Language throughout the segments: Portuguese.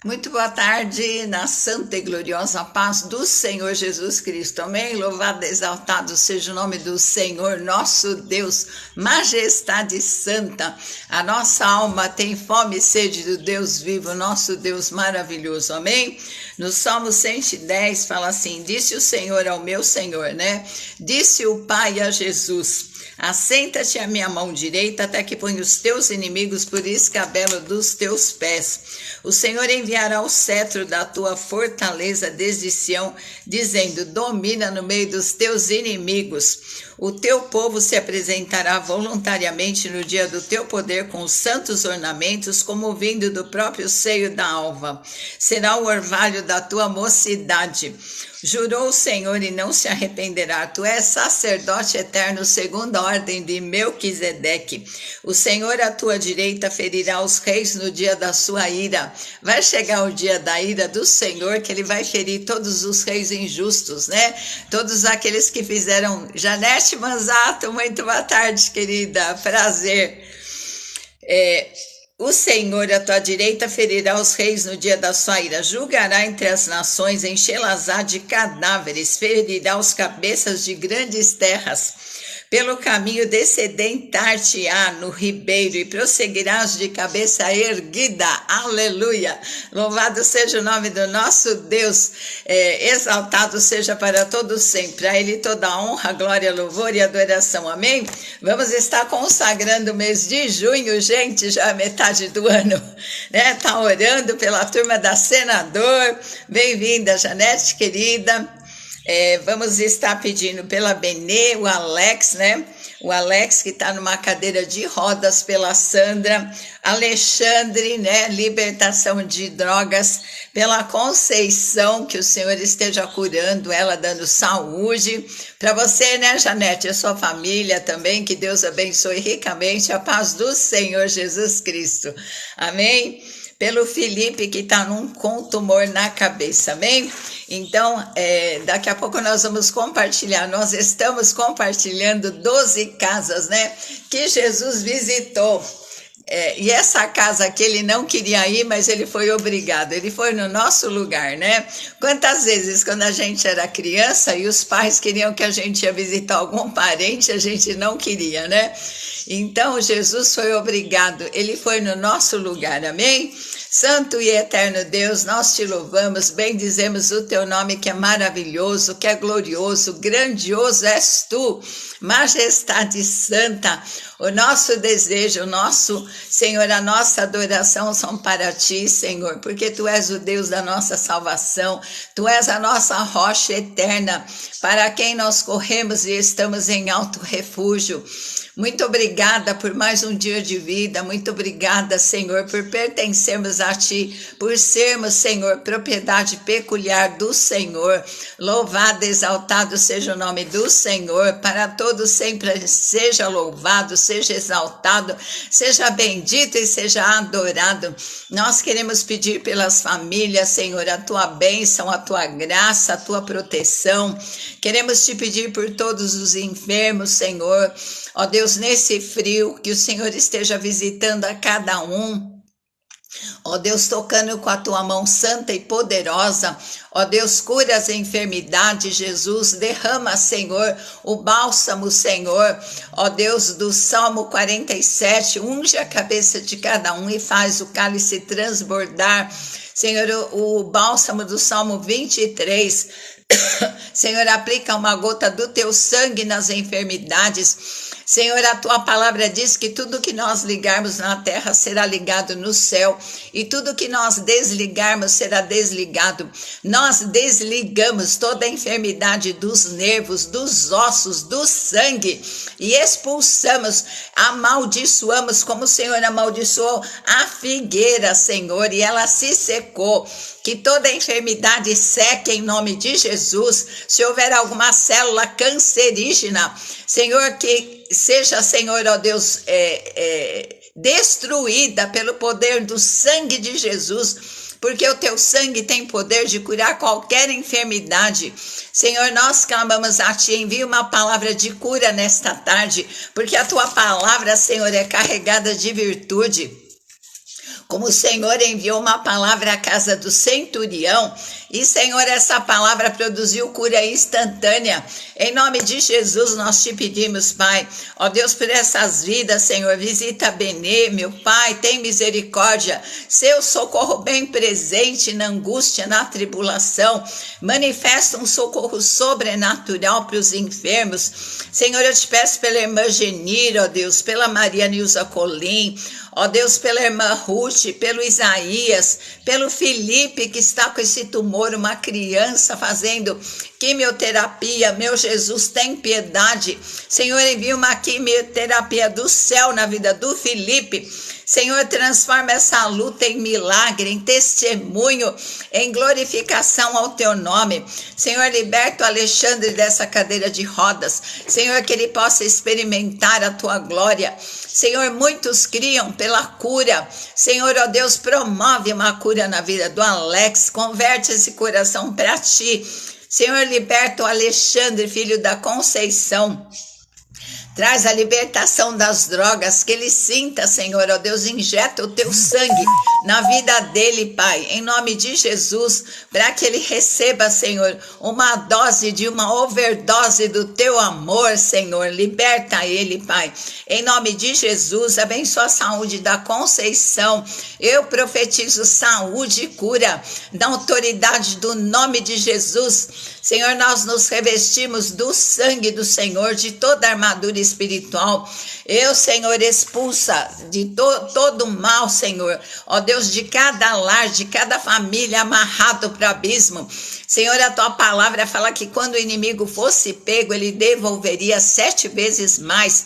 Muito boa tarde, na santa e gloriosa paz do Senhor Jesus Cristo. Amém? Louvado e exaltado seja o nome do Senhor, nosso Deus, majestade santa. A nossa alma tem fome e sede do Deus vivo, nosso Deus maravilhoso. Amém? No Salmo 110 fala assim: disse o Senhor ao meu Senhor, né? Disse o Pai a Jesus: assenta-te à minha mão direita, até que ponha os teus inimigos por escabelo dos teus pés. O Senhor enviará o cetro da tua fortaleza desde Sião, dizendo: domina no meio dos teus inimigos. O teu povo se apresentará voluntariamente no dia do teu poder com os santos ornamentos, como vindo do próprio seio da alva. Será o orvalho da tua mocidade. Jurou o Senhor e não se arrependerá. Tu és sacerdote eterno segundo a ordem de Melquisedeque. O Senhor à tua direita ferirá os reis no dia da sua ira. Vai chegar o dia da ira do Senhor, que ele vai ferir todos os reis injustos, né? Todos aqueles que fizeram. Janete Manzato, muito boa tarde, querida. Prazer. O Senhor à tua direita ferirá os reis no dia da sua ira, julgará entre as nações, enchê-las-á de cadáveres, ferirá os cabeças de grandes terras. Pelo caminho descedentar-te-á no ribeiro e prosseguirás de cabeça erguida. Aleluia! Louvado seja o nome do nosso Deus, exaltado seja para todos sempre. A Ele toda a honra, glória, louvor e adoração. Amém? Vamos estar consagrando o mês de junho, gente, já é metade do ano, né? Tá orando pela turma da Senador. Bem-vinda, Janete, querida. Vamos estar pedindo pela Benê, o Alex, né? O Alex que está numa cadeira de rodas, pela Sandra, Alexandre, né? Libertação de drogas, pela Conceição, que o Senhor esteja curando ela, dando saúde. Para você, né, Janete, a sua família também, que Deus abençoe ricamente, a paz do Senhor Jesus Cristo. Amém? Pelo Felipe, que está com tumor na cabeça, amém? Então, daqui a pouco nós vamos compartilhar, nós estamos compartilhando 12 casas, né, que Jesus visitou. E essa casa que ele não queria ir, mas ele foi obrigado, ele foi no nosso lugar, né? Quantas vezes, quando a gente era criança e os pais queriam que a gente ia visitar algum parente, a gente não queria, né? Então, Jesus foi obrigado, ele foi no nosso lugar, amém? Santo e eterno Deus, nós te louvamos, bendizemos o teu nome que é maravilhoso, que é glorioso, grandioso és tu, majestade santa. O nosso desejo, o nosso, Senhor, a nossa adoração são para ti, Senhor, porque tu és o Deus da nossa salvação, tu és a nossa rocha eterna, para quem nós corremos e estamos em alto refúgio. Muito obrigada por mais um dia de vida, muito obrigada, Senhor, por pertencermos a Ti, por sermos, Senhor, propriedade peculiar do Senhor. Louvado, exaltado seja o nome do Senhor, para todos sempre seja louvado, seja exaltado, seja bendito e seja adorado. Nós queremos pedir pelas famílias, Senhor, a Tua bênção, a Tua graça, a Tua proteção. Queremos Te pedir por todos os enfermos, Senhor. Ó Deus, nesse frio, que o Senhor esteja visitando a cada um. Ó Deus, tocando com a tua mão santa e poderosa. Ó Deus, cura as enfermidades, Jesus. Derrama, Senhor, o bálsamo, Senhor. Ó Deus, do Salmo 47, unge a cabeça de cada um e faz o cálice transbordar. Senhor, o bálsamo do Salmo 23. Senhor, aplica uma gota do teu sangue nas enfermidades. Senhor, a tua palavra diz que tudo que nós ligarmos na terra será ligado no céu, e tudo que nós desligarmos será desligado. Nós desligamos toda a enfermidade dos nervos, dos ossos, do sangue, e expulsamos, amaldiçoamos, como o Senhor amaldiçoou a figueira, Senhor, e ela se secou. Que toda enfermidade seque em nome de Jesus. Se houver alguma célula cancerígena, Senhor, que seja, Senhor, ó Deus, destruída pelo poder do sangue de Jesus, porque o teu sangue tem poder de curar qualquer enfermidade. Senhor, nós clamamos a ti, envia uma palavra de cura nesta tarde, porque a tua palavra, Senhor, é carregada de virtude. como o Senhor enviou uma palavra à casa do centurião, e Senhor, essa palavra produziu cura instantânea. Em nome de Jesus nós te pedimos, Pai, ó Deus, por essas vidas, Senhor, visita Benê, meu Pai, tem misericórdia, seu socorro bem presente na angústia, na tribulação, manifesta um socorro sobrenatural para os enfermos. Senhor, eu te peço pela irmã Genira, ó Deus, pela Maria Nilza Colim, ó Deus, pela irmã Ruth, pelo Isaías, pelo Felipe que está com esse tumor, uma criança fazendo quimioterapia. Meu Jesus, tem piedade. Senhor, envia uma quimioterapia do céu na vida do Felipe. Senhor, transforma essa luta em milagre, em testemunho, em glorificação ao teu nome. Senhor, liberta o Alexandre dessa cadeira de rodas. Senhor, que ele possa experimentar a tua glória. Senhor, muitos criam pela cura. Senhor, ó Deus, promove uma cura na vida do Alex. Converte esse coração para ti. Senhor, liberta o Alexandre, filho da Conceição. Traz a libertação das drogas, que ele sinta, Senhor, ó Deus, injeta o teu sangue na vida dele, Pai, em nome de Jesus, para que ele receba, Senhor, uma dose de uma overdose do teu amor, Senhor, liberta ele, Pai, em nome de Jesus, abençoa a saúde da Conceição, eu profetizo saúde e cura, na autoridade do nome de Jesus. Senhor, nós nos revestimos do sangue do Senhor, de toda armadura espiritual. Eu, Senhor, expulsa de todo o mal, Senhor. Ó Deus, de cada lar, de cada família amarrado para o abismo. Senhor, a tua palavra fala que quando o inimigo fosse pego, ele devolveria 7 vezes mais.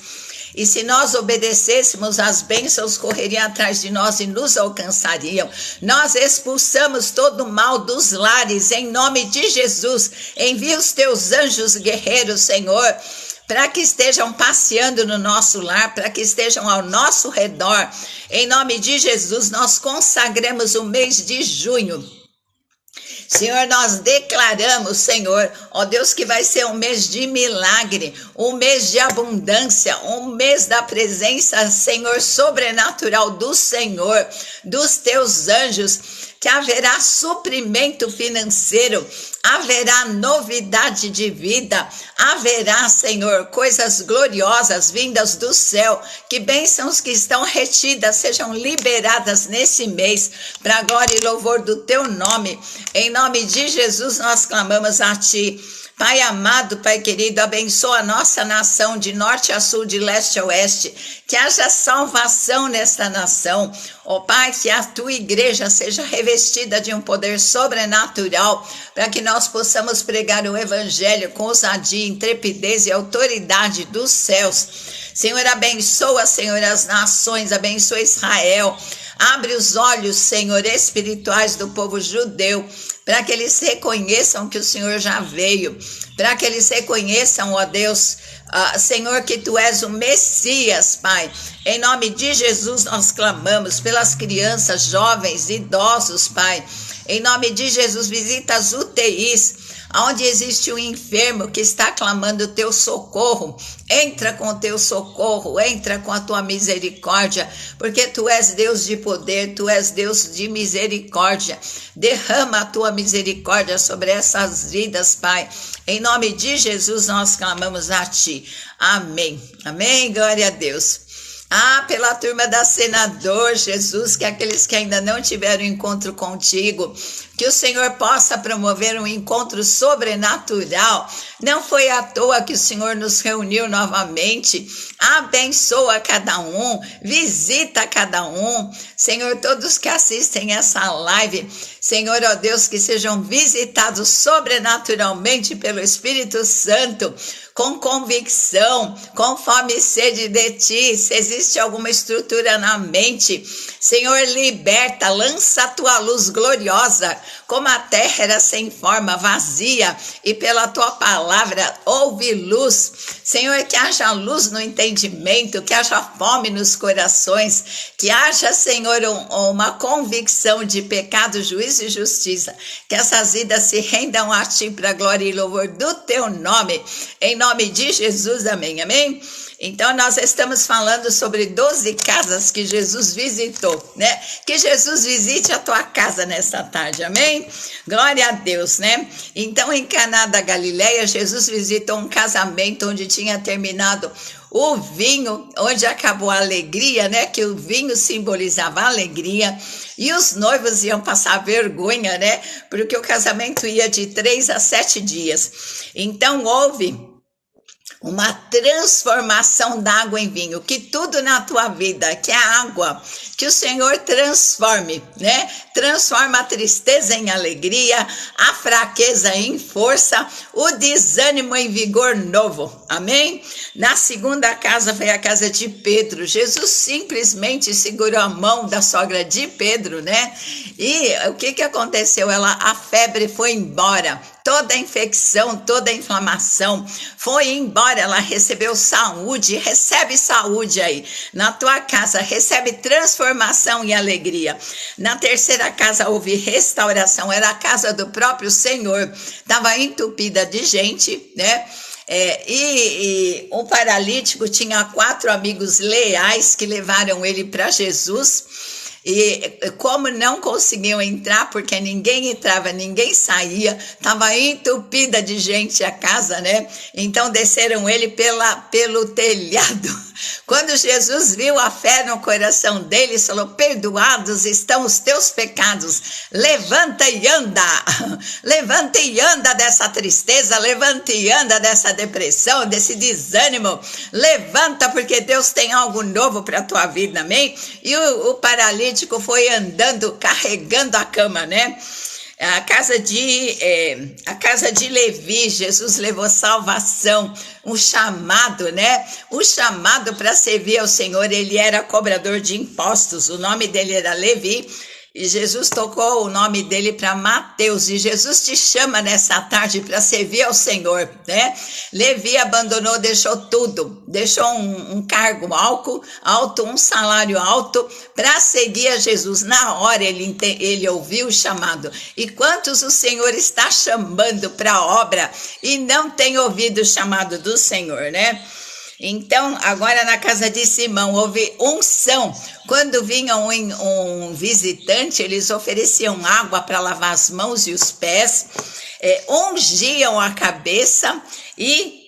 E se nós obedecêssemos, as bênçãos correriam atrás de nós e nos alcançariam. Nós expulsamos todo o mal dos lares, em nome de Jesus. Envia os teus anjos guerreiros, Senhor, para que estejam passeando no nosso lar, para que estejam ao nosso redor. Em nome de Jesus, nós consagramos o mês de junho. Senhor, nós declaramos, Senhor, ó Deus, que vai ser um mês de milagre, um mês de abundância, um mês da presença, Senhor, sobrenatural do Senhor, dos teus anjos, que haverá suprimento financeiro, haverá novidade de vida, haverá, Senhor, coisas gloriosas vindas do céu, que bênçãos que estão retidas sejam liberadas nesse mês, para a glória e louvor do teu nome. Em nome de Jesus nós clamamos a ti. Pai amado, Pai querido, abençoa a nossa nação de norte a sul, de leste a oeste, que haja salvação nesta nação. Ó Pai, que a tua igreja seja revestida de um poder sobrenatural, para que nós possamos pregar o evangelho com ousadia, intrepidez e autoridade dos céus. Senhor, abençoa, Senhor, as nações, abençoa Israel. Abre os olhos, Senhor, espirituais do povo judeu, para que eles reconheçam que o Senhor já veio, para que eles reconheçam, ó Deus, Senhor, que Tu és o Messias, Pai. Em nome de Jesus nós clamamos pelas crianças, jovens, idosos, Pai. Em nome de Jesus, visita as UTIs, onde existe um enfermo que está clamando o teu socorro. Entra com o teu socorro, entra com a tua misericórdia, porque tu és Deus de poder, tu és Deus de misericórdia. Derrama a tua misericórdia sobre essas vidas, Pai. Em nome de Jesus nós clamamos a ti. Amém. Amém, glória a Deus. Pela turma da Senador, Jesus, que aqueles que ainda não tiveram encontro contigo, que o Senhor possa promover um encontro sobrenatural. Não foi à toa que o Senhor nos reuniu novamente. Abençoa cada um, visita cada um. Senhor, todos que assistem essa live, Senhor, ó Deus, que sejam visitados sobrenaturalmente pelo Espírito Santo, com convicção, com fome e sede de ti. Se existe alguma estrutura na mente, Senhor, liberta, lança a tua luz gloriosa, como a terra era sem forma, vazia, e pela tua palavra houve luz. Senhor, que haja luz no entendimento, que haja fome nos corações, que haja, Senhor, uma convicção de pecado, juízo e justiça, que essas vidas se rendam a ti para a glória e louvor do teu nome, em nome de Jesus, amém, amém. Então, nós estamos falando sobre 12 casas que Jesus visitou, né? Que Jesus visite a tua casa nesta tarde, amém? Glória a Deus, né? Então, em Caná da Galileia, Jesus visitou um casamento onde tinha terminado o vinho, onde acabou a alegria, né? Que o vinho simbolizava a alegria. E os noivos iam passar vergonha, né? Porque o casamento ia de 3 a 7 dias. Então, houve uma transformação da água em vinho, que tudo na tua vida, que é a água, que o Senhor transforme, né? Transforma a tristeza em alegria, a fraqueza em força, o desânimo em vigor novo, amém? Na segunda casa foi a casa de Pedro. Jesus simplesmente segurou a mão da sogra de Pedro, né? E o que aconteceu? A febre foi embora. Toda a infecção, toda a inflamação foi embora, ela recebeu saúde, recebe saúde aí na tua casa, recebe transformação e alegria. Na terceira casa houve restauração, era a casa do próprio Senhor, estava entupida de gente, né? E o paralítico tinha 4 amigos leais que levaram ele para Jesus. E como não conseguiam entrar, porque ninguém entrava, ninguém saía, estava entupida de gente a casa, né? Então desceram ele pelo telhado. Quando Jesus viu a fé no coração deles, falou: perdoados estão os teus pecados, levanta e anda, levanta e anda dessa tristeza, levanta e anda dessa depressão, desse desânimo, levanta porque Deus tem algo novo para a tua vida, amém? E o paralítico foi andando, carregando a cama, né? A casa de Levi, Jesus levou salvação, um chamado, né? O chamado para servir ao Senhor. Ele era cobrador de impostos, o nome dele era Levi. E Jesus tocou o nome dele para Mateus. E Jesus te chama nessa tarde para servir ao Senhor, né? Levi abandonou, deixou tudo. Deixou um cargo alto, um salário alto para seguir a Jesus. Na hora ele ouviu o chamado. E quantos o Senhor está chamando para a obra e não tem ouvido o chamado do Senhor, né? Então, agora na casa de Simão houve unção. Quando vinha um visitante, eles ofereciam água para lavar as mãos e os pés, ungiam a cabeça e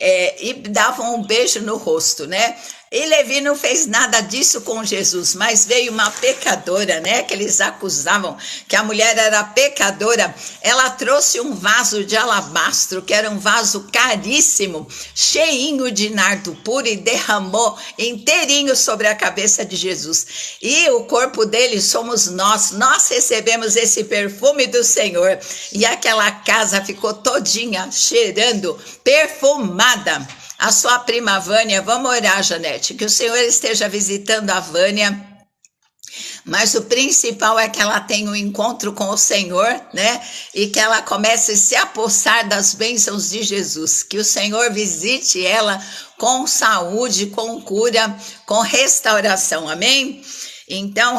davam um beijo no rosto, né? E Levi não fez nada disso com Jesus, mas veio uma pecadora, né? Que eles acusavam que a mulher era pecadora. Ela trouxe um vaso de alabastro, que era um vaso caríssimo, cheinho de nardo puro, e derramou inteirinho sobre a cabeça de Jesus. E o corpo dele somos nós. Nós recebemos esse perfume do Senhor. E aquela casa ficou todinha cheirando, perfumada. A sua prima Vânia, vamos orar, Janete, que o Senhor esteja visitando a Vânia, mas o principal é que ela tenha um encontro com o Senhor, né? E que ela comece a se apossar das bênçãos de Jesus, que o Senhor visite ela com saúde, com cura, com restauração, amém? Então,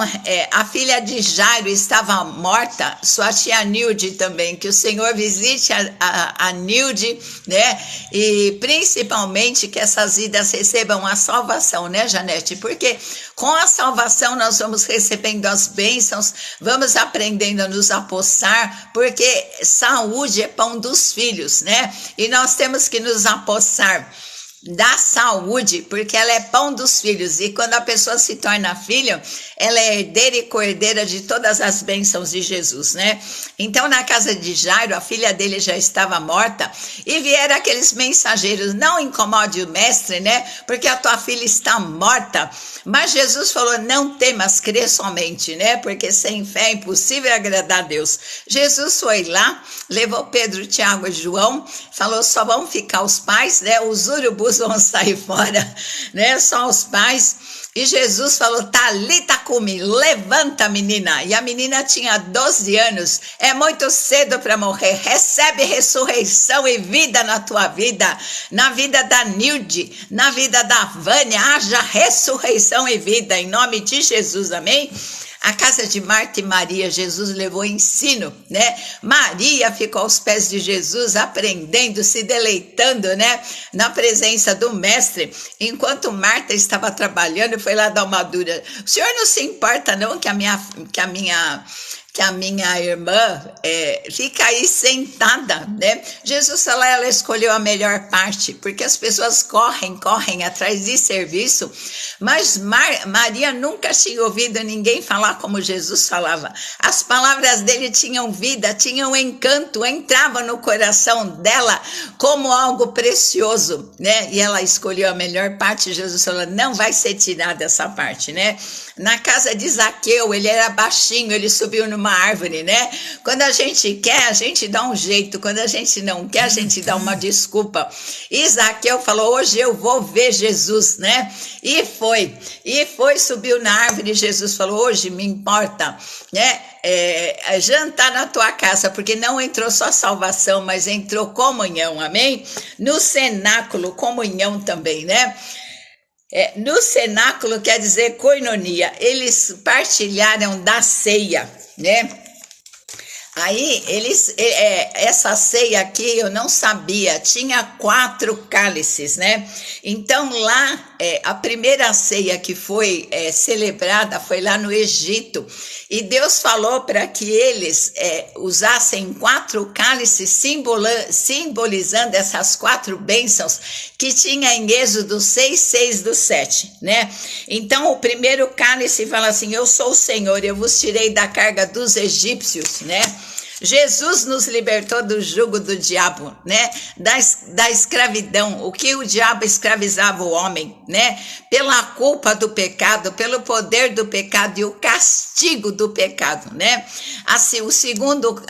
a filha de Jairo estava morta, sua tia Nilde também, que o Senhor visite a Nilde, né? E principalmente que essas vidas recebam a salvação, né, Janete? Porque com a salvação nós vamos recebendo as bênçãos, vamos aprendendo a nos apossar, porque saúde é pão dos filhos, né? E nós temos que nos apossar da saúde, porque ela é pão dos filhos, e quando a pessoa se torna filho, ela é herdeira e co-herdeira de todas as bênçãos de Jesus, né? Então, na casa de Jairo, a filha dele já estava morta, e vieram aqueles mensageiros: não incomode o mestre, né? Porque a tua filha está morta. Mas Jesus falou: não temas, crê somente, né? Porque sem fé é impossível agradar a Deus. Jesus foi lá, levou Pedro, Tiago e João, falou: só vão ficar os pais, né? Os urubus vão sair fora, né? Só os pais. E Jesus falou: Talita cumi, levanta, menina. E a menina tinha 12 anos. É muito cedo para morrer. Recebe ressurreição e vida na tua vida, na vida da Nilde, na vida da Vânia. Haja ressurreição e vida em nome de Jesus, amém? A casa de Marta e Maria, Jesus levou ensino, né? Maria ficou aos pés de Jesus, aprendendo, se deleitando, né? Na presença do mestre, enquanto Marta estava trabalhando e foi lá dar uma dura. O senhor não se importa não que a minha irmã fica aí sentada, né? Jesus falou, ela escolheu a melhor parte, porque as pessoas correm atrás de serviço, mas Maria nunca tinha ouvido ninguém falar como Jesus falava. As palavras dele tinham vida, tinham encanto, entravam no coração dela como algo precioso, né? E ela escolheu a melhor parte. Jesus falou, não vai ser tirada essa parte, né? Na casa de Zaqueu, ele era baixinho, ele subiu numa árvore, né? Quando a gente quer, a gente dá um jeito. Quando a gente não quer, a gente dá uma desculpa. E Zaqueu falou, hoje eu vou ver Jesus, né? E foi, subiu na árvore. E Jesus falou, hoje me importa, né? Jantar na tua casa, porque não entrou só salvação, mas entrou comunhão, amém? No cenáculo, comunhão também, né? No cenáculo quer dizer koinonia, eles partilharam da ceia, né? Aí, essa ceia aqui eu não sabia, tinha 4 cálices, né? Então lá, a primeira ceia que foi celebrada foi lá no Egito, e Deus falou para que eles usassem 4 cálices, simbolizando essas 4 bênçãos que tinha em Êxodo 6:6-7, né? Então o primeiro cálice fala assim, eu sou o Senhor, eu vos tirei da carga dos egípcios, né? Jesus nos libertou do jugo do diabo, né? Da escravidão, o que o diabo escravizava o homem, né? Pela culpa do pecado, pelo poder do pecado e o castigo do pecado, né? Assim,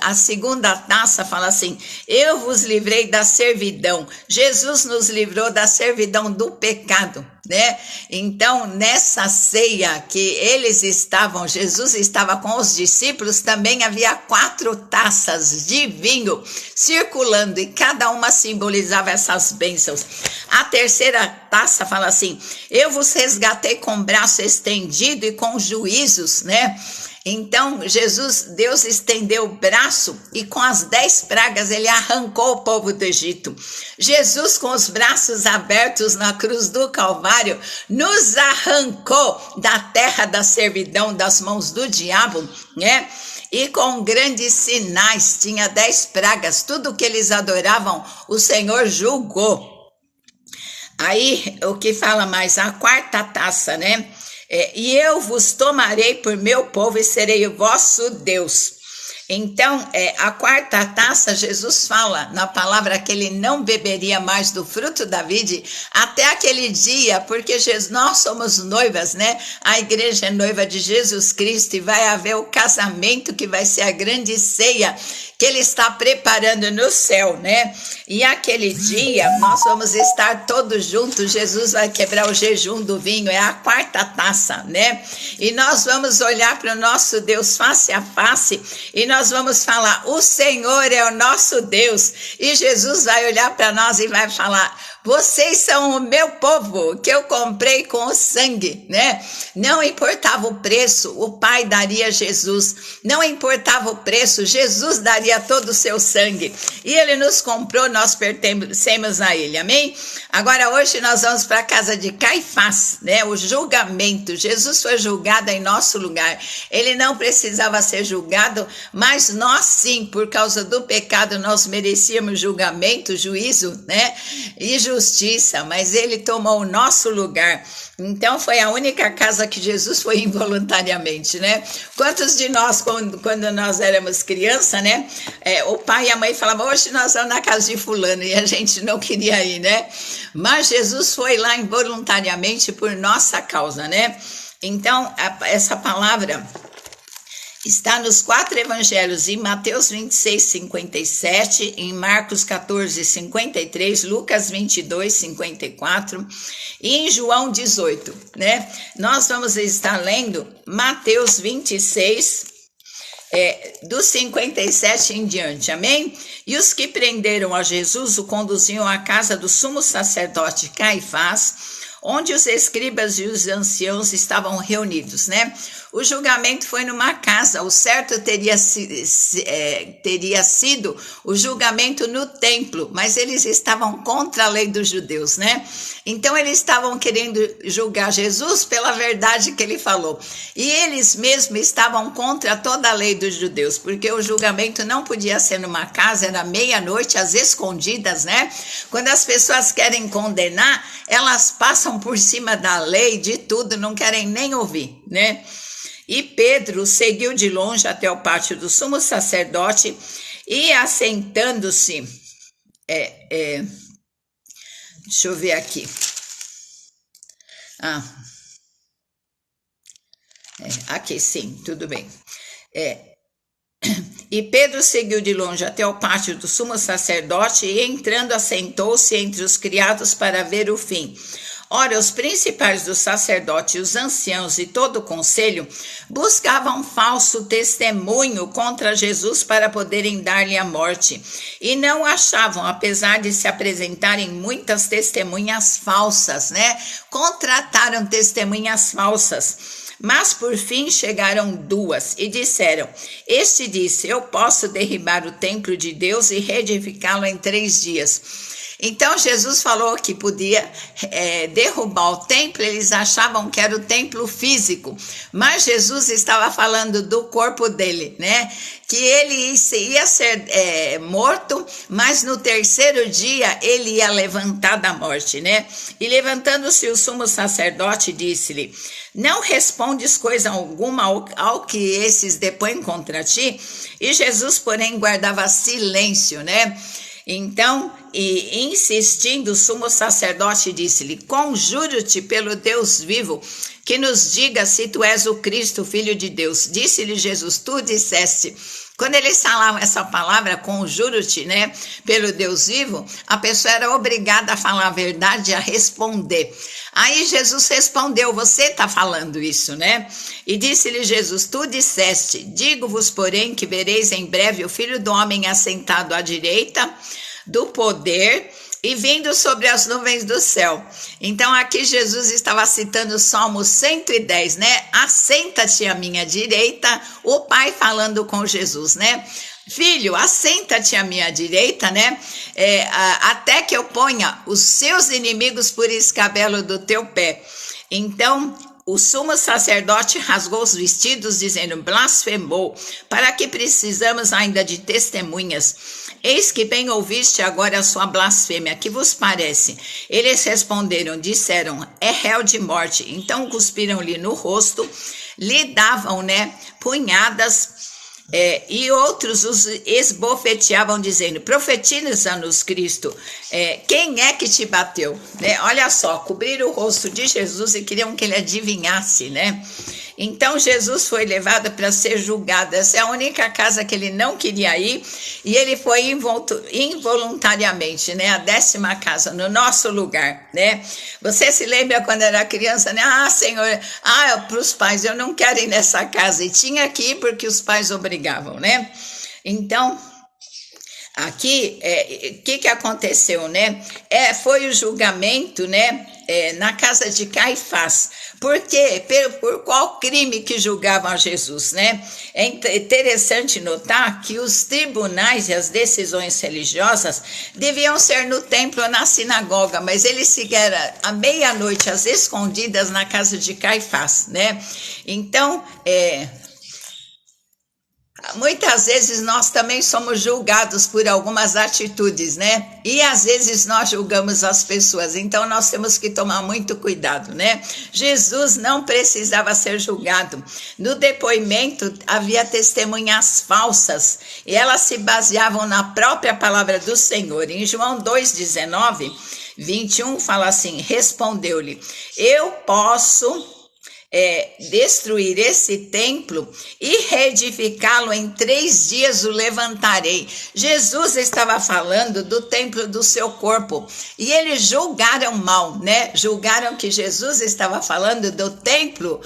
a segunda taça fala assim, eu vos livrei da servidão. Jesus nos livrou da servidão do pecado, né? Então, nessa ceia que eles estavam, Jesus estava com os discípulos, também havia 4 taças de vinho circulando, e cada uma simbolizava essas bênçãos. A terceira taça fala assim, eu vos resgatei com braço estendido e com juízos, né? Então, Deus estendeu o braço e com as 10 pragas ele arrancou o povo do Egito. Jesus, com os braços abertos na cruz do Calvário, nos arrancou da terra da servidão, das mãos do diabo, né? E com grandes sinais, tinha 10 pragas, tudo que eles adoravam, o Senhor julgou. Aí, o que fala mais? A quarta taça, né? E eu vos tomarei por meu povo e serei o vosso Deus. Então, a quarta taça, Jesus fala na palavra que ele não beberia mais do fruto da vide até aquele dia, porque nós somos noivas, né? A igreja é noiva de Jesus Cristo e vai haver o casamento que vai ser a grande ceia que ele está preparando no céu, né? E aquele dia nós vamos estar todos juntos, Jesus vai quebrar o jejum do vinho, é a quarta taça, né? E nós vamos olhar para o nosso Deus face a face e nós vamos falar, o Senhor é o nosso Deus, e Jesus vai olhar para nós e vai falar, vocês são o meu povo, que eu comprei com o sangue, né? Não importava o preço, o Pai daria Jesus. Não importava o preço, Jesus daria todo o seu sangue. E ele nos comprou, nós pertencemos a ele, amém? Agora, hoje nós vamos para a casa de Caifás, né? O julgamento. Jesus foi julgado em nosso lugar. Ele não precisava ser julgado, mas nós sim, por causa do pecado, nós merecíamos julgamento, juízo, né? E justiça, mas ele tomou o nosso lugar. Então foi a única casa que Jesus foi involuntariamente, né? Quantos de nós, quando nós éramos criança, né? O pai e a mãe falavam, hoje nós vamos na casa de fulano, e a gente não queria ir, né? Mas Jesus foi lá involuntariamente por nossa causa, né? Então, essa palavra está nos 4 evangelhos, em Mateus 26:57, em Marcos 14:53, Lucas 22:54 e em João 18, né? Nós vamos estar lendo Mateus 26, do 57 em diante, amém? E os que prenderam a Jesus o conduziam à casa do sumo sacerdote Caifás, onde os escribas e os anciãos estavam reunidos, né? O julgamento foi numa casa, o certo teria sido o julgamento no templo, mas eles estavam contra a lei dos judeus, né? Então eles estavam querendo julgar Jesus pela verdade que ele falou. E eles mesmos estavam contra toda a lei dos judeus, porque o julgamento não podia ser numa casa, era meia-noite, às escondidas, né? Quando as pessoas querem condenar, elas passam por cima da lei, de tudo, não querem nem ouvir, né? E Pedro seguiu de longe até o pátio do sumo sacerdote e assentando-se, deixa eu ver aqui. Aqui sim, tudo bem. E Pedro seguiu de longe até o pátio do sumo sacerdote e, entrando, assentou-se entre os criados para ver o fim. Ora, os principais dos sacerdotes, os anciãos e todo o conselho buscavam falso testemunho contra Jesus para poderem dar-lhe a morte. E não achavam, apesar de se apresentarem muitas testemunhas falsas, né? Contrataram testemunhas falsas. Mas por fim chegaram duas e disseram: este disse, eu posso derribar o templo de Deus e reedificá-lo em 3 dias. Então Jesus falou que podia derrubar o templo. Eles achavam que era o templo físico, mas Jesus estava falando do corpo dele, né? Que ele ia ser morto, mas no 3º dia ele ia levantar da morte, né? E levantando-se o sumo sacerdote, disse-lhe: não respondes coisa alguma ao que esses depõem contra ti? E Jesus, porém, guardava silêncio, né? Então, insistindo, o sumo sacerdote disse-lhe: conjuro-te pelo Deus vivo, que nos diga se tu és o Cristo, filho de Deus. Disse-lhe Jesus: tu disseste. Quando eles falavam essa palavra, conjuro-te, né, pelo Deus vivo, a pessoa era obrigada a falar a verdade, a responder. Aí Jesus respondeu: você está falando isso, né? E disse-lhe Jesus: tu disseste. Digo-vos, porém, que vereis em breve o Filho do Homem assentado à direita do poder e vindo sobre as nuvens do céu. Então aqui Jesus estava citando o Salmo 110, né? Assenta-te à minha direita, o Pai falando com Jesus, né? Filho, assenta-te à minha direita, né? Até que eu ponha os seus inimigos por escabelo do teu pé. Então o sumo sacerdote rasgou os vestidos, dizendo: blasfemou. Para que precisamos ainda de testemunhas? Eis que bem ouviste agora a sua blasfêmia. Que vos parece? Eles responderam, disseram: é réu de morte. Então cuspiram-lhe no rosto, lhe davam, né, punhadas, e outros os esbofeteavam, dizendo: profetiza-nos, Cristo, quem é que te bateu? Né? Olha só, cobriram o rosto de Jesus e queriam que ele adivinhasse, né? Então Jesus foi levado para ser julgado. Essa é a única casa que ele não queria ir, e ele foi involuntariamente, né? A 10ª casa, no nosso lugar, né? Você se lembra quando era criança, né? Senhor, para os pais, eu não quero ir nessa casa, e tinha que ir porque os pais obrigavam, né? Então, aqui, o que aconteceu, né? Foi o julgamento, né? Na casa de Caifás. Por quê? Por qual crime que julgavam a Jesus, né? É interessante notar que os tribunais e as decisões religiosas deviam ser no templo ou na sinagoga, mas eles seguiram à meia-noite, às escondidas, na casa de Caifás, né? Então, muitas vezes nós também somos julgados por algumas atitudes, né? E às vezes nós julgamos as pessoas, então nós temos que tomar muito cuidado, né? Jesus não precisava ser julgado. No depoimento havia testemunhas falsas e elas se baseavam na própria palavra do Senhor. Em João 2,19, 21 fala assim: respondeu-lhe: eu posso destruir esse templo e reedificá-lo em 3 dias o levantarei. Jesus estava falando do templo do seu corpo e eles julgaram mal, né? Julgaram que Jesus estava falando do templo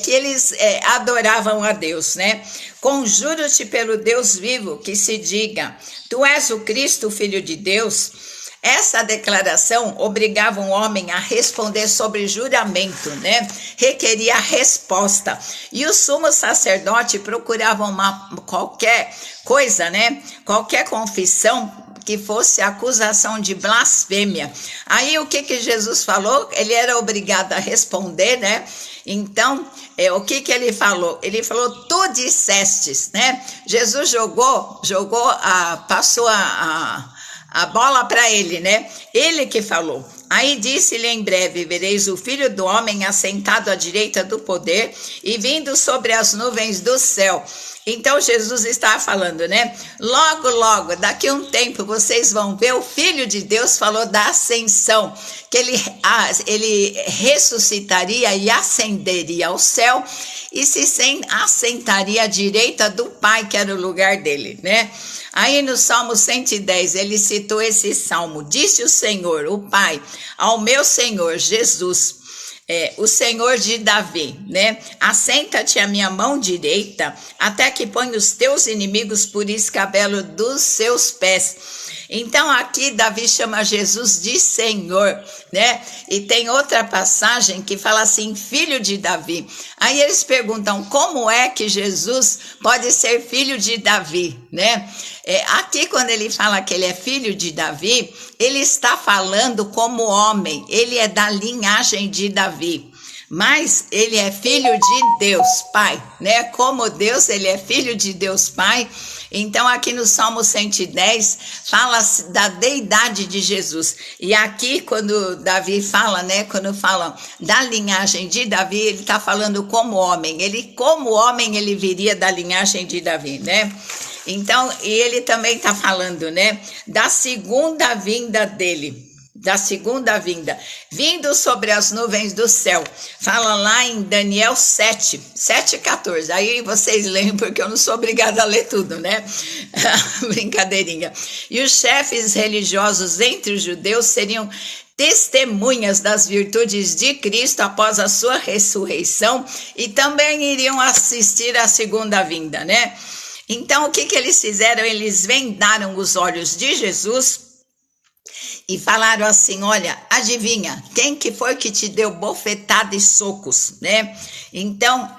que eles adoravam a Deus, né? Conjuro-te pelo Deus vivo que se diga: tu és o Cristo, Filho de Deus. Essa declaração obrigava um homem a responder sobre juramento, né? Requeria resposta. E o sumo sacerdote procurava qualquer coisa, né? Qualquer confissão que fosse acusação de blasfêmia. Aí o que Jesus falou? Ele era obrigado a responder, né? Então, o que ele falou? Ele falou, tu dissestes, né? Jesus passou a bola para ele, né? Ele que falou. Aí disse-lhe em breve, vereis o Filho do Homem assentado à direita do poder e vindo sobre as nuvens do céu. Então Jesus estava falando, né? Logo, logo, daqui a um tempo vocês vão ver o Filho de Deus falou da ascensão, que ele ressuscitaria e ascenderia ao céu e se assentaria à direita do Pai, que era o lugar dele, né? Aí no Salmo 110, ele citou esse salmo. Disse o Senhor, o Pai, ao meu Senhor Jesus, o Senhor de Davi, né? Assenta-te à minha mão direita, até que ponha os teus inimigos por escabelo dos seus pés. Então aqui Davi chama Jesus de Senhor, né? E tem outra passagem que fala assim, filho de Davi. Aí eles perguntam, como é que Jesus pode ser filho de Davi, né? Aqui quando ele fala que ele é filho de Davi, ele está falando como homem, ele é da linhagem de Davi. Mas ele é filho de Deus Pai, né? Como Deus, ele é filho de Deus Pai. Então aqui no Salmo 110 fala da deidade de Jesus. E aqui quando Davi fala, né? Quando fala da linhagem de Davi, ele está falando como homem. Como homem, ele viria da linhagem de Davi, né? Então, e ele também está falando, né? Da segunda vinda dele. Da segunda vinda, vindo sobre as nuvens do céu, fala lá em Daniel 7:14, aí vocês leem porque eu não sou obrigada a ler tudo, né? Brincadeirinha. E os chefes religiosos entre os judeus seriam testemunhas das virtudes de Cristo após a sua ressurreição e também iriam assistir à segunda vinda, né? Então, o que eles fizeram? Eles vendaram os olhos de Jesus e falaram assim, olha, adivinha, quem que foi que te deu bofetada e socos, né? Então,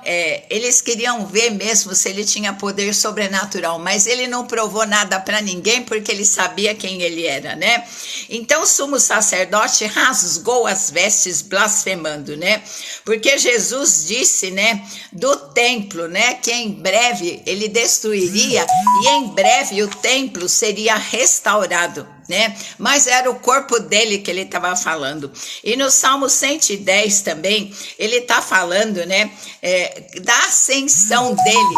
eles queriam ver mesmo se ele tinha poder sobrenatural, mas ele não provou nada para ninguém porque ele sabia quem ele era, né? Então, o sumo sacerdote rasgou as vestes blasfemando, né? Porque Jesus disse, né, do templo, né, que em breve ele destruiria e em breve o templo seria restaurado, né? Mas era o corpo dele que ele estava falando. E no Salmo 110 também, ele está falando, né, da ascensão dele,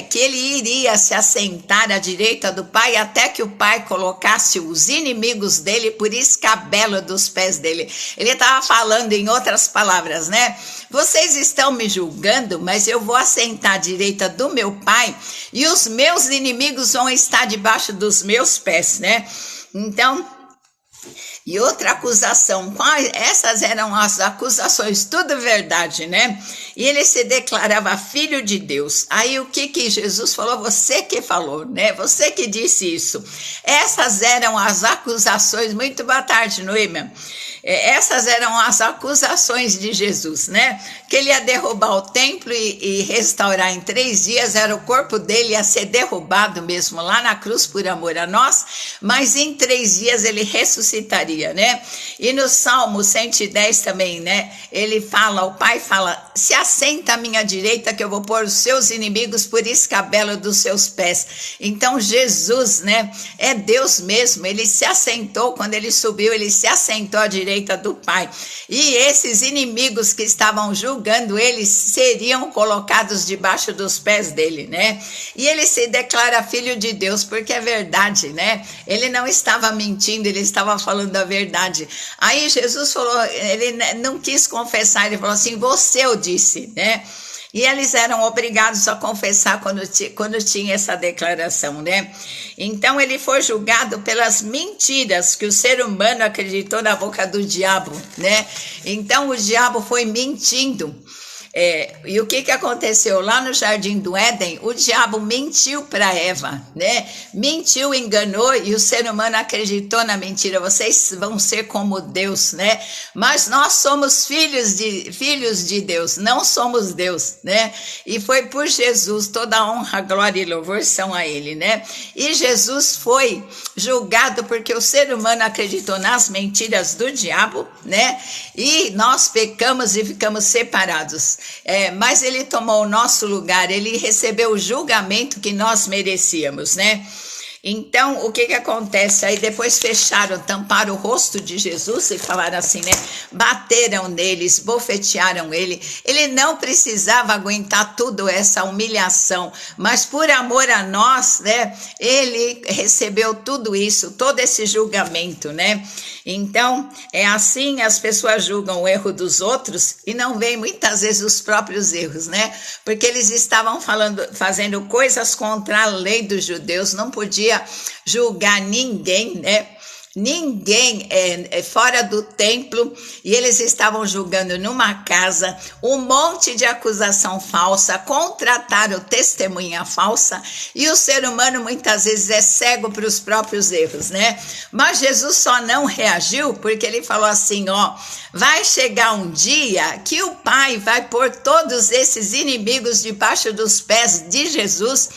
que ele iria se assentar à direita do Pai até que o Pai colocasse os inimigos dele por escabelo dos pés dele. Ele estava falando em outras palavras, né? Vocês estão me julgando, mas eu vou assentar à direita do meu Pai e os meus inimigos vão estar debaixo dos meus pés, né? Então, e outra acusação, essas eram as acusações, tudo verdade, né? E ele se declarava filho de Deus. Aí o que Jesus falou? Você que falou, né? Você que disse isso. Essas eram as acusações, muito boa tarde, Noêmia. Essas eram as acusações de Jesus, né? Que ele ia derrubar o templo e restaurar em 3 dias, era o corpo dele, ia ser derrubado mesmo lá na cruz por amor a nós, mas em 3 dias ele ressuscitaria, né? E no Salmo 110 também, né? Ele fala, o Pai fala, se assenta à minha direita que eu vou pôr os seus inimigos por escabelo dos seus pés. Então Jesus, né? É Deus mesmo, ele se assentou, quando ele subiu, ele se assentou à direita do Pai. E esses inimigos que estavam julgando ele seriam colocados debaixo dos pés dele, né? E ele se declara filho de Deus, porque é verdade, né? Ele não estava mentindo, ele estava falando a verdade. Aí Jesus falou, ele não quis confessar, ele falou assim, você o disse, né? E eles eram obrigados a confessar quando tinha essa declaração, né? Então ele foi julgado pelas mentiras que o ser humano acreditou na boca do diabo, né? Então o diabo foi mentindo E o que aconteceu lá no Jardim do Éden? O diabo mentiu para Eva, né? Mentiu, enganou e o ser humano acreditou na mentira. Vocês vão ser como Deus, né? Mas nós somos filhos de Deus, não somos Deus, né? E foi por Jesus, toda a honra, glória e louvor são a Ele, né? E Jesus foi julgado porque o ser humano acreditou nas mentiras do diabo, né? E nós pecamos e ficamos separados. Mas Ele tomou o nosso lugar, Ele recebeu o julgamento que nós merecíamos, né? Então, o que acontece? Aí depois fecharam, tamparam o rosto de Jesus e falaram assim, né? Bateram nele, esbofetearam ele. Ele não precisava aguentar tudo essa humilhação, mas por amor a nós, né? Ele recebeu tudo isso, todo esse julgamento, né? Então, é assim, as pessoas julgam o erro dos outros e não veem muitas vezes os próprios erros, né? Porque eles estavam fazendo coisas contra a lei dos judeus, não podia julgar ninguém, né? Ninguém fora do templo, e eles estavam julgando numa casa, um monte de acusação falsa, contrataram testemunha falsa, e o ser humano muitas vezes é cego para os próprios erros, né? Mas Jesus só não reagiu porque ele falou assim, ó, vai chegar um dia que o Pai vai pôr todos esses inimigos debaixo dos pés de Jesus.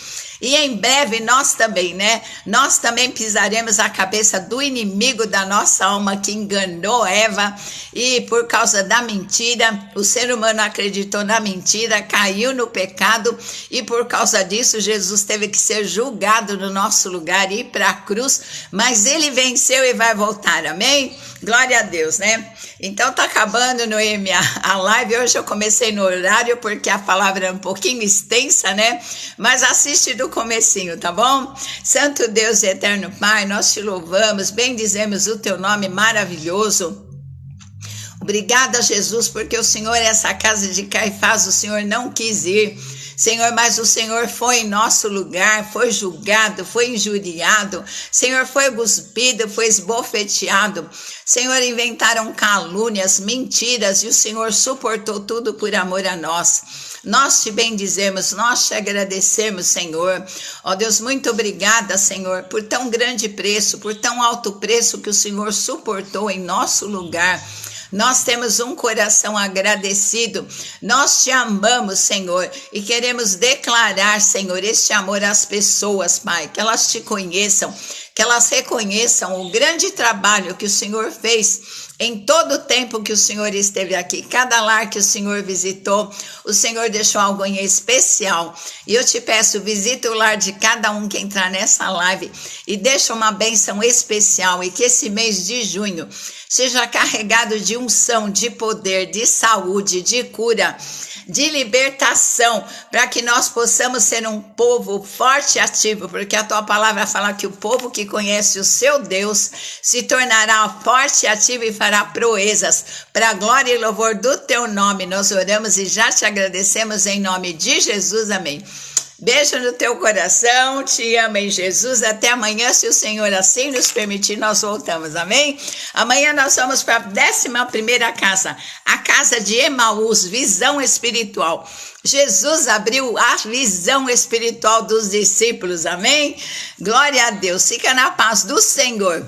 E em breve nós também, né? Nós também pisaremos a cabeça do inimigo da nossa alma que enganou Eva. E por causa da mentira, o ser humano acreditou na mentira, caiu no pecado. E por causa disso, Jesus teve que ser julgado no nosso lugar e ir para a cruz. Mas ele venceu e vai voltar, amém? Glória a Deus, né? Então tá acabando, Noemi, a live. Hoje eu comecei no horário porque a palavra é um pouquinho extensa, né? Mas assiste do comecinho, tá bom? Santo Deus e eterno Pai, nós te louvamos, bendizemos o teu nome maravilhoso. Obrigada, Jesus, porque o Senhor, essa casa de Caifás, o Senhor não quis ir. Senhor, mas o Senhor foi em nosso lugar, foi julgado, foi injuriado, Senhor, foi cuspido, foi esbofeteado, Senhor, inventaram calúnias, mentiras, e o Senhor suportou tudo por amor a nós. Nós te bendizemos, nós te agradecemos, Senhor. Ó Deus, muito obrigada, Senhor, por tão grande preço, por tão alto preço que o Senhor suportou em nosso lugar. Nós temos um coração agradecido, nós te amamos, Senhor, e queremos declarar, Senhor, este amor às pessoas, Pai, que elas te conheçam, que elas reconheçam o grande trabalho que o Senhor fez em todo o tempo que o Senhor esteve aqui, cada lar que o Senhor visitou, o Senhor deixou algo em especial. E eu te peço, visita o lar de cada um que entrar nessa live e deixa uma bênção especial, e que esse mês de junho seja carregado de unção, de poder, de saúde, de cura, de libertação, para que nós possamos ser um povo forte e ativo, porque a tua palavra fala que o povo que conhece o seu Deus se tornará forte e ativo e fará proezas, para a glória e louvor do teu nome. Nós oramos e já te agradecemos em nome de Jesus, amém. Beijo no teu coração, te amo em Jesus. Até amanhã, se o Senhor assim nos permitir, nós voltamos, amém? Amanhã nós vamos para a 11ª casa, a casa de Emaús, visão espiritual. Jesus abriu a visão espiritual dos discípulos, amém? Glória a Deus, fica na paz do Senhor.